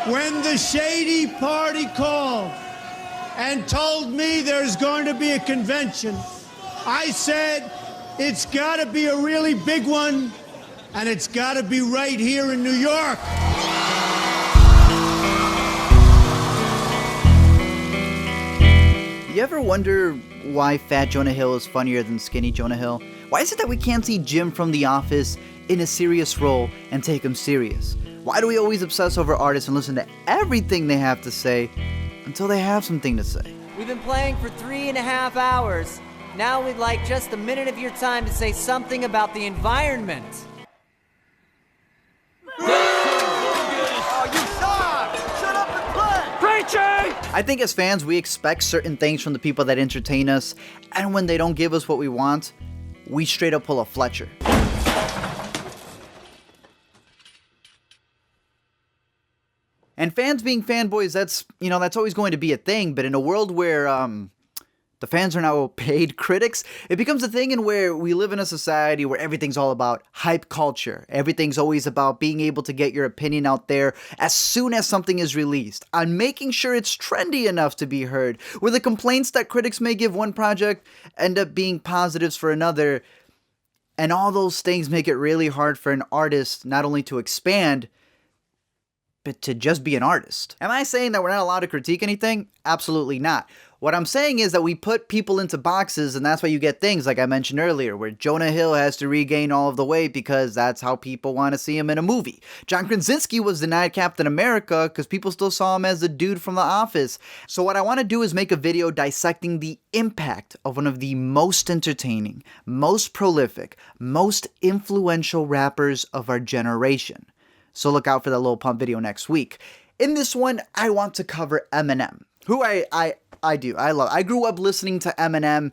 When the Shady party called and told me there's going to be a convention, I said it's got to be a really big one, and it's got to be right here in New York. You ever wonder why Fat Jonah Hill is funnier than Skinny Jonah Hill? Why is it that we can't see Jim from The Office in a serious role and take him serious? Why do we always obsess over artists and listen to everything they have to say until they have something to say? We've been playing for 3.5 hours. Now we'd like just a minute of your time to say something about the environment. I think as fans, we expect certain things from the people that entertain us, and when they don't give us what we want, we straight up pull a Fletcher. And fans being fanboys, that's always going to be a thing, but in a world where, the fans are now paid critics, it becomes a thing in where we live in a society where everything's all about hype culture. Everything's always about being able to get your opinion out there as soon as something is released, on making sure it's trendy enough to be heard, where the complaints that critics may give one project end up being positives for another, and all those things make it really hard for an artist not only to expand, but to just be an artist. Am I saying that we're not allowed to critique anything? Absolutely not. What I'm saying is that we put people into boxes, and that's why you get things like I mentioned earlier, where Jonah Hill has to regain all of the weight because that's how people want to see him in a movie. John Krasinski was denied Captain America because people still saw him as the dude from The Office. So what I want to do is make a video dissecting the impact of one of the most entertaining, most prolific, most influential rappers of our generation. So look out for that little pump video next week. In this one, I want to cover Eminem, who I love. I grew up listening to Eminem,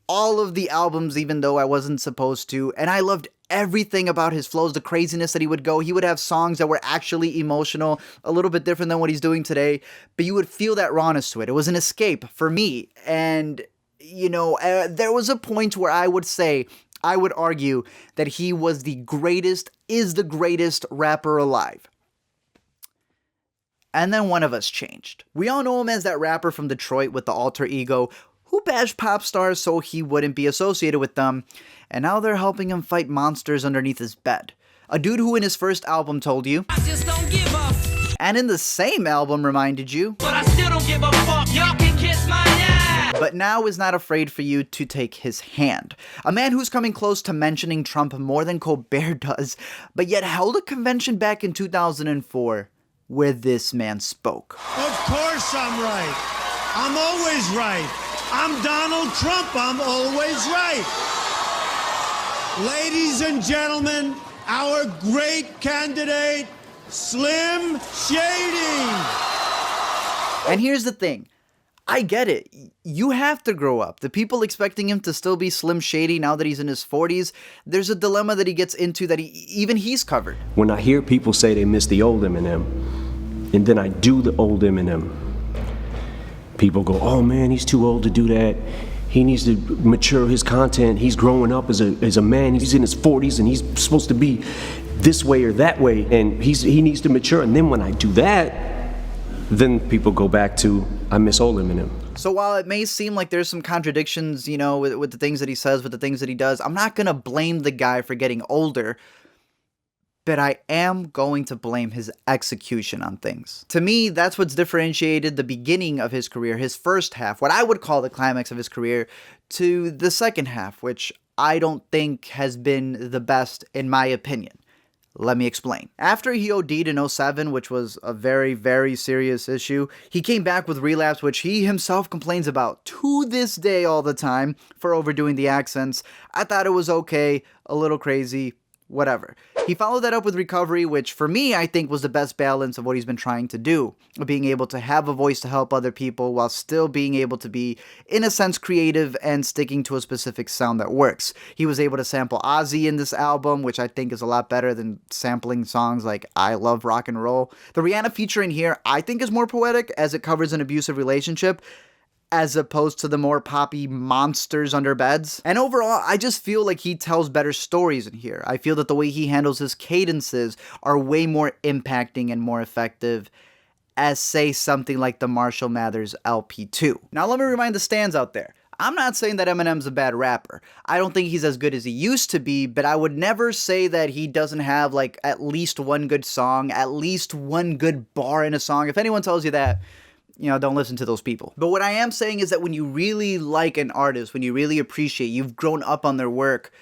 all of the albums, even though I wasn't supposed to, and I loved everything about his flows, the craziness that he would go. He would have songs that were actually emotional, a little bit different than what he's doing today, but you would feel that rawness to it. It was an escape for me, and, there was a point where I would argue that he was the greatest rapper alive. And then one of us changed. We all know him as that rapper from Detroit with the alter ego who bashed pop stars so he wouldn't be associated with them, and now they're helping him fight monsters underneath his bed. A dude who in his first album told you, I just don't give up. And in the same album reminded you, but I still don't give a fuck, y'all can kiss my ass. But now is not afraid for you to take his hand. A man who's coming close to mentioning Trump more than Colbert does, but yet held a convention back in 2004 where this man spoke. Of course I'm right. I'm always right. I'm Donald Trump. I'm always right. Ladies and gentlemen, our great candidate, Slim Shady. And here's the thing. I get it. You have to grow up. The people expecting him to still be Slim Shady now that he's in his 40s, there's a dilemma that he gets into that even he's covered. When I hear people say they miss the old Eminem, and then I do the old Eminem, people go, oh man, he's too old to do that. He needs to mature his content. He's growing up as a man. He's in his 40s and he's supposed to be this way or that way, and he needs to mature. And then when I do that, then people go back to, I miss old Eminem. So while it may seem like there's some contradictions, with the things that he says, with the things that he does, I'm not going to blame the guy for getting older, but I am going to blame his execution on things. To me, that's what's differentiated the beginning of his career, his first half, what I would call the climax of his career, to the second half, which I don't think has been the best in my opinion. Let me explain. After he OD'd in 07, which was a very, very serious issue, he came back with Relapse, which he himself complains about to this day all the time for overdoing the accents. I thought it was okay, a little crazy, whatever. He followed that up with Recovery, which for me, I think was the best balance of what he's been trying to do. Being able to have a voice to help other people while still being able to be, in a sense, creative and sticking to a specific sound that works. He was able to sample Ozzy in this album, which I think is a lot better than sampling songs like I Love Rock and Roll. The Rihanna feature in here, I think, is more poetic as it covers an abusive relationship, as opposed to the more poppy monsters under beds. And overall, I just feel like he tells better stories in here. I feel that the way he handles his cadences are way more impacting and more effective. as, say, something like the Marshall Mathers LP2. Now, let me remind the stands out there. I'm not saying that Eminem's a bad rapper. I don't think he's as good as he used to be, but I would never say that he doesn't have, like, at least one good song, at least one good bar in a song. If anyone tells you that, don't listen to those people. But what I am saying is that when you really like an artist, when you really appreciate, you've grown up on their work,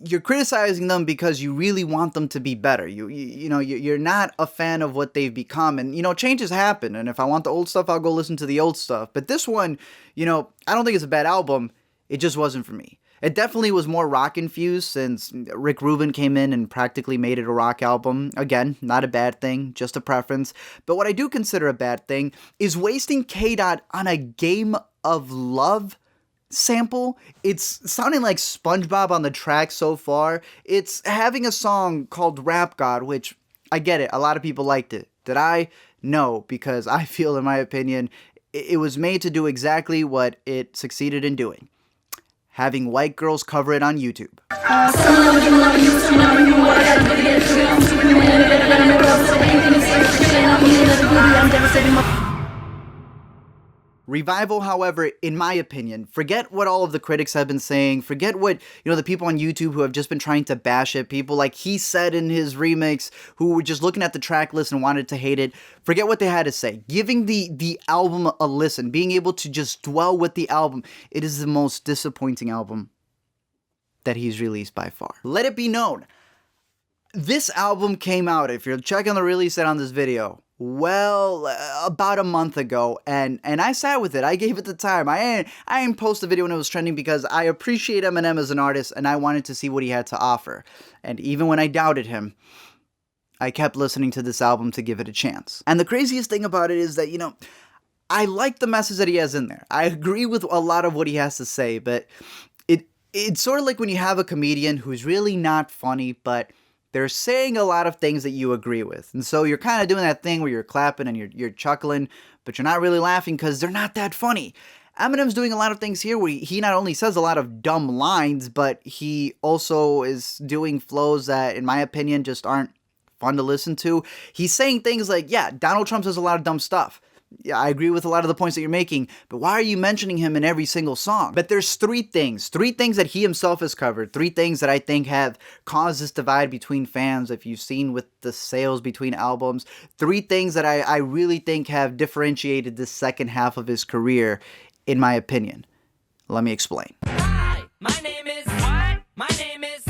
you're criticizing them because you really want them to be better. You're not a fan of what they've become, and changes happen. And if I want the old stuff, I'll go listen to the old stuff. But this one, I don't think it's a bad album. It just wasn't for me. It definitely was more rock infused since Rick Rubin came in and practically made it a rock album. Again, not a bad thing, just a preference. But what I do consider a bad thing is wasting K-Dot on a Game of Love sample. It's sounding like SpongeBob on the track so far. It's having a song called Rap God, which I get it. A lot of people liked it. Did I? No, because I feel, in my opinion, it was made to do exactly what it succeeded in doing. Having white girls cover it on YouTube. Revival, however, in my opinion, forget what all of the critics have been saying, forget what, the people on YouTube who have just been trying to bash it, people like he said in his remix who were just looking at the track list and wanted to hate it, forget what they had to say. Giving the album a listen, being able to just dwell with the album, it is the most disappointing album that he's released by far. Let it be known, this album came out, if you're checking the release date on this video, about a month ago, and I sat with it. I gave it the time. I didn't post the video when it was trending because I appreciate Eminem as an artist and I wanted to see what he had to offer. And even when I doubted him, I kept listening to this album to give it a chance. And the craziest thing about it is that, I like the message that he has in there. I agree with a lot of what he has to say, but it's sort of like when you have a comedian who's really not funny, but they're saying a lot of things that you agree with. And so you're kind of doing that thing where you're clapping and you're chuckling, but you're not really laughing because they're not that funny. Eminem's doing a lot of things here where he not only says a lot of dumb lines, but he also is doing flows that, in my opinion, just aren't fun to listen to. He's saying things like, yeah, Donald Trump says a lot of dumb stuff. Yeah, I agree with a lot of the points that you're making, but why are you mentioning him in every single song? But there's three things that he himself has covered, three things that I think have caused this divide between fans, if you've seen with the sales between albums, three things that I really think have differentiated this second half of his career, in my opinion. Let me explain. Hi, my name is... What? My name is...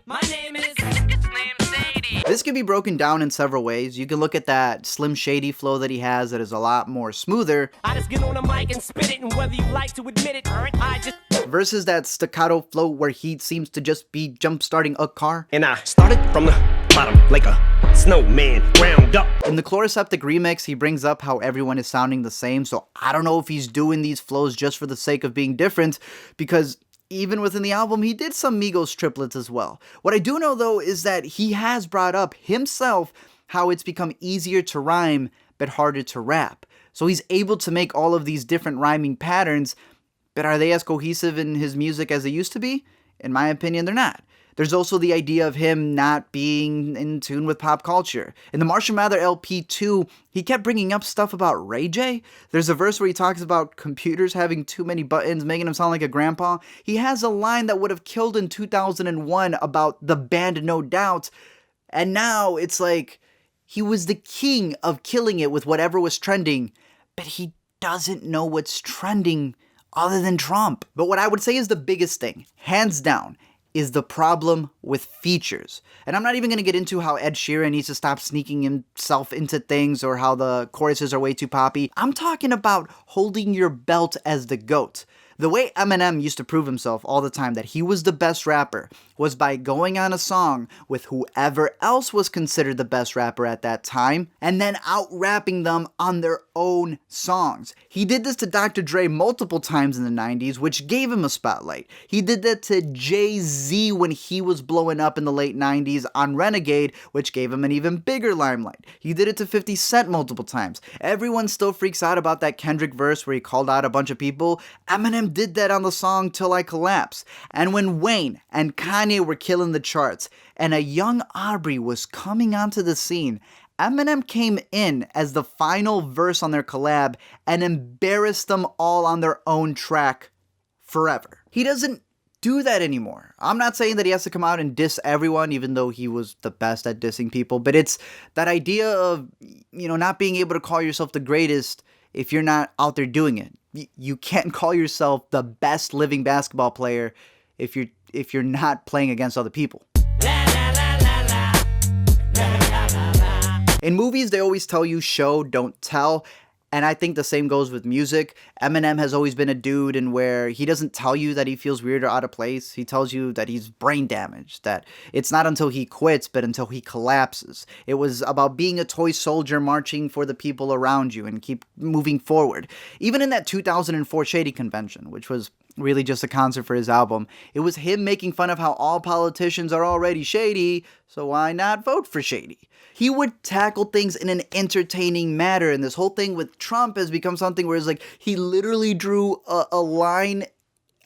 My name is... It's named Shady. This can be broken down in several ways. You can look at that Slim Shady flow that he has that is a lot more smoother. I just get on the mic and spit it, and whether you like to admit it, I just... Versus that staccato flow where he seems to just be jump-starting a car. And I started from the bottom like a snowman, ground up. In the Chloroseptic remix, he brings up how everyone is sounding the same, so I don't know if he's doing these flows just for the sake of being different, because even within the album, he did some Migos triplets as well. What I do know, though, is that he has brought up himself how it's become easier to rhyme, but harder to rap. So he's able to make all of these different rhyming patterns, but are they as cohesive in his music as they used to be? In my opinion, they're not. There's also the idea of him not being in tune with pop culture. In the Marshall Mathers LP2, he kept bringing up stuff about Ray J. There's a verse where he talks about computers having too many buttons, making him sound like a grandpa. He has a line that would have killed in 2001 about the band No Doubt, and now it's like he was the king of killing it with whatever was trending, but he doesn't know what's trending other than Trump. But what I would say is the biggest thing, hands down, is the problem with features. And I'm not even going to get into how Ed Sheeran needs to stop sneaking himself into things or how the choruses are way too poppy. I'm talking about holding your belt as the GOAT. The way Eminem used to prove himself all the time that he was the best rapper was by going on a song with whoever else was considered the best rapper at that time and then out-rapping them on their own songs. He did this to Dr. Dre multiple times in the 90s, which gave him a spotlight. He did that to Jay-Z when he was blowing up in the late 90s on Renegade, which gave him an even bigger limelight. He did it to 50 Cent multiple times. Everyone still freaks out about that Kendrick verse where he called out a bunch of people. Eminem did that on the song Till I Collapse. And when Wayne and Kanye were killing the charts and a young Aubrey was coming onto the scene, Eminem came in as the final verse on their collab and embarrassed them all on their own track forever. He doesn't do that anymore. I'm not saying that he has to come out and diss everyone, even though he was the best at dissing people, but it's that idea of, not being able to call yourself the greatest if you're not out there doing it. You can't call yourself the best living basketball player if you're not playing against other people. In movies, they always tell you show, don't tell. And I think the same goes with music. Eminem has always been a dude in where he doesn't tell you that he feels weird or out of place. He tells you that he's brain damaged, that it's not until he quits, but until he collapses. It was about being a toy soldier marching for the people around you and keep moving forward. Even in that 2004 Shady convention, which was really just a concert for his album, it was him making fun of how all politicians are already shady, so why not vote for Shady? He would tackle things in an entertaining manner, and this whole thing with Trump has become something where it's like he literally drew a line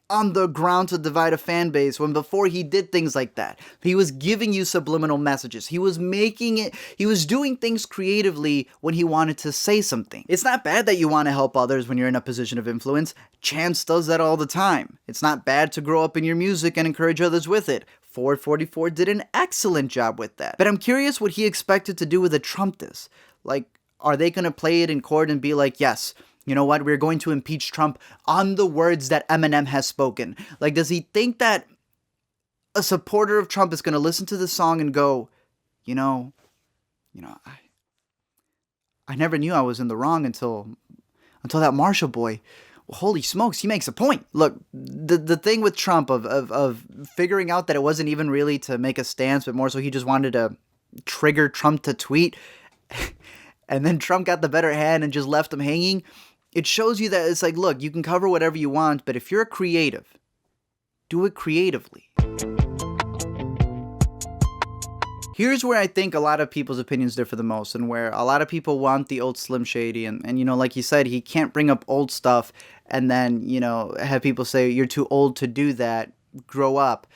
on the ground to divide a fan base, when before he did things like that. He was giving you subliminal messages. He was doing things creatively when he wanted to say something. It's not bad that you want to help others when you're in a position of influence. Chance does that all the time. It's not bad to grow up in your music and encourage others with it. Ford 44 did an excellent job with that. But I'm curious what he expected to do with a Trump diss. Like, are they going to play it in court and be like, yes, you know what, we're going to impeach Trump on the words that Eminem has spoken? Like, does he think that a supporter of Trump is going to listen to the song and go, I never knew I was in the wrong until that Marshall boy. Well, holy smokes, he makes a point. Look, the thing with Trump of figuring out that it wasn't even really to make a stance, but more so he just wanted to trigger Trump to tweet, and then Trump got the better hand and just left him hanging. It shows you that it's like, look, you can cover whatever you want, but if you're a creative, do it creatively. Here's where I think a lot of people's opinions differ the most, and where a lot of people want the old Slim Shady, and like you said, he can't bring up old stuff and then, have people say, you're too old to do that, grow up.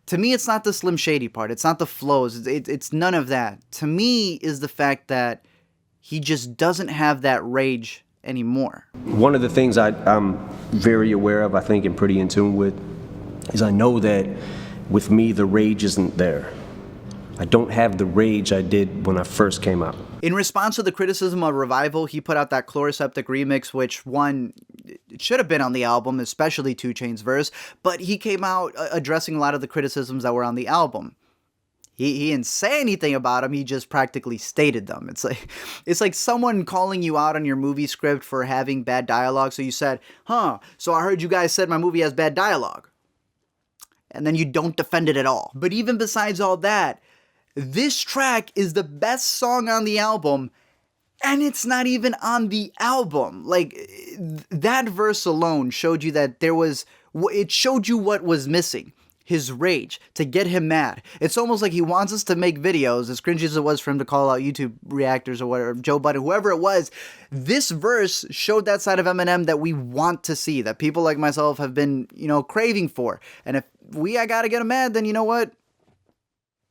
To me, it's not the Slim Shady part. It's not the flows. It's none of that. To me is the fact that he just doesn't have that rage anymore. One of the things I'm very aware of, I think, and pretty in tune with, is I know that with me, the rage isn't there. I don't have the rage I did when I first came out. In response to the criticism of Revival, he put out that Chloroseptic remix, which it should have been on the album, especially 2 Chainz's verse, but he came out addressing a lot of the criticisms that were on the album. He didn't say anything about them, he just practically stated them. It's like someone calling you out on your movie script for having bad dialogue, so you said, so I heard you guys said my movie has bad dialogue. And then you don't defend it at all. But even besides all that, this track is the best song on the album, and it's not even on the album. Like, that verse alone showed you that it showed you what was missing. His rage, to get him mad. It's almost like he wants us to make videos, as cringy as it was for him to call out YouTube reactors or whatever, Joe Budden, whoever it was. This verse showed that side of Eminem that we want to see, that people like myself have been, craving for. And if I gotta get him mad, then you know what?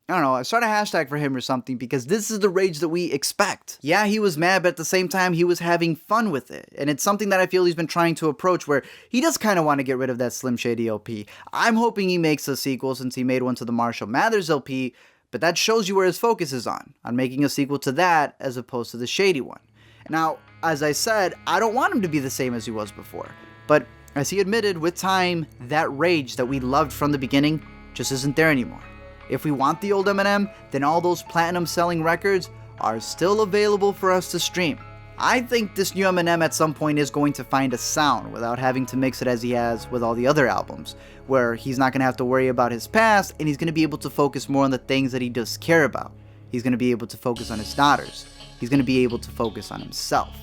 I don't know, start a hashtag for him or something, because this is the rage that we expect. Yeah, he was mad, but at the same time, he was having fun with it. And it's something that I feel he's been trying to approach, where he does kind of want to get rid of that Slim Shady LP. I'm hoping he makes a sequel, since he made one to the Marshall Mathers LP, but that shows you where his focus is on making a sequel to that, as opposed to the Shady one. Now, as I said, I don't want him to be the same as he was before, but as he admitted, with time, that rage that we loved from the beginning just isn't there anymore. If we want the old Eminem, then all those platinum-selling records are still available for us to stream. I think this new Eminem at some point is going to find a sound without having to mix it as he has with all the other albums, where he's not going to have to worry about his past, and he's going to be able to focus more on the things that he does care about. He's going to be able to focus on his daughters. He's going to be able to focus on himself.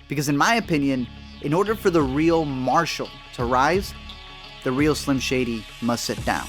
Because in my opinion, in order for the real Marshall to rise, the real Slim Shady must sit down.